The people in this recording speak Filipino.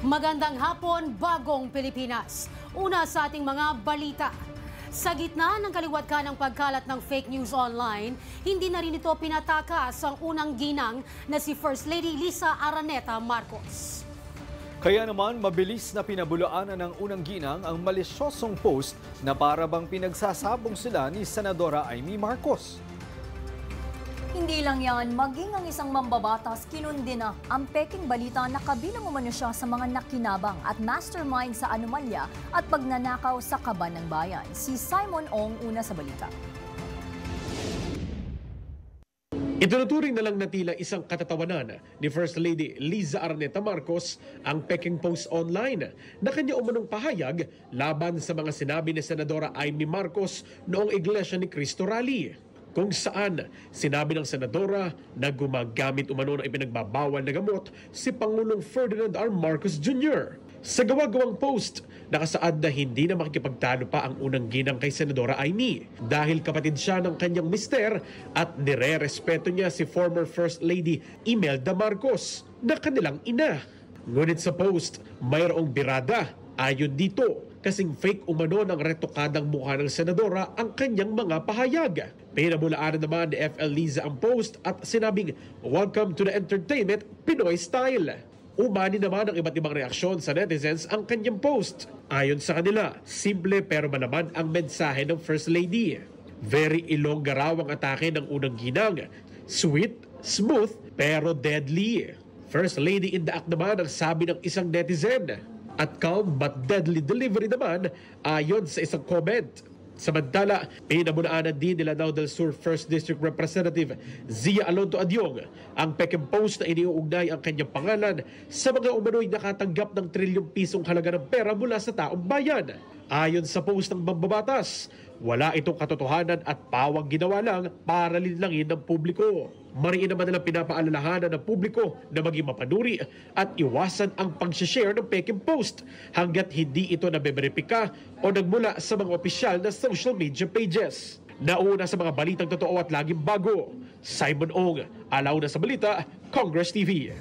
Magandang hapon, bagong Pilipinas. Una sa ating mga balita. Sa gitna ng kaliwat ka ng pagkalat ng fake news online, hindi na rin ito pinatakas ang unang ginang na si First Lady Liza Araneta Marcos. Kaya naman mabilis na pinabulaanan ng unang ginang ang malisyosong post na para bang pinagsasabong sila ni Senadora Amy Marcos. Hindi lang yan, maging ang isang mambabatas kinundi na ang peking balita na kabilang umano siya sa mga nakinabang at mastermind sa anomalya at pagnanakaw sa kaban ng bayan. Si Simon Ong una sa balita. Itinuturing na lang na tila isang katatawanan ni First Lady Liza Araneta Marcos ang peking post online na kanya umanong pahayag laban sa mga sinabi ni Senadora Amy Marcos noong Iglesia ni Cristo Rally, kung saan sinabi ng senadora na gumagamit umano ng ipinagbabawal na gamot si Pangulong Ferdinand R. Marcos Jr. Sa gawa-gawang post, nakasaad na hindi na makikipagtalo pa ang unang ginang kay Senadora Amy dahil kapatid siya ng kanyang mister at nire-respeto niya si former First Lady Imelda Marcos na kanilang ina. Ngunit sa post, mayroong birada ayon dito kasing fake umano ng retokadang mukha ng senadora ang kanyang mga pahayag. Pinabulaanan naman ni FL Liza ang post at sinabing, "Welcome to the entertainment, Pinoy style." Umani naman ang iba't ibang reaksyon sa netizens ang kanyang post. Ayon sa kanila, simple pero malaman ang mensahe ng First Lady. Very ilongga raw ang atake ng unang ginang. Sweet, smooth, pero deadly. First Lady in the act naman ang sabi ng isang netizen. At calm but deadly delivery naman ayon sa isang comment. Samantala, pinabunaanan din nila Lanao del Sur 1st District Representative Zia Alonto Adyong ang peking post na iniuugnay ang kanyang pangalan sa mga umano'y nakatanggap ng trilyong pisong halaga ng pera mula sa taong bayan. Ayon sa post ng mambabatas, wala itong katotohanan at pawang ginawa lang para linlangin ng publiko. Mariin naman nilang pinapaalalahanan ng publiko na maging mapanuri at iwasan ang pag-share ng peking post hanggat hindi ito nabeberipika o nagmula sa mga opisyal na social media pages. Nauna sa mga balitang totoo at laging bago, Simon Ong, alauna sa balita, Congress TV.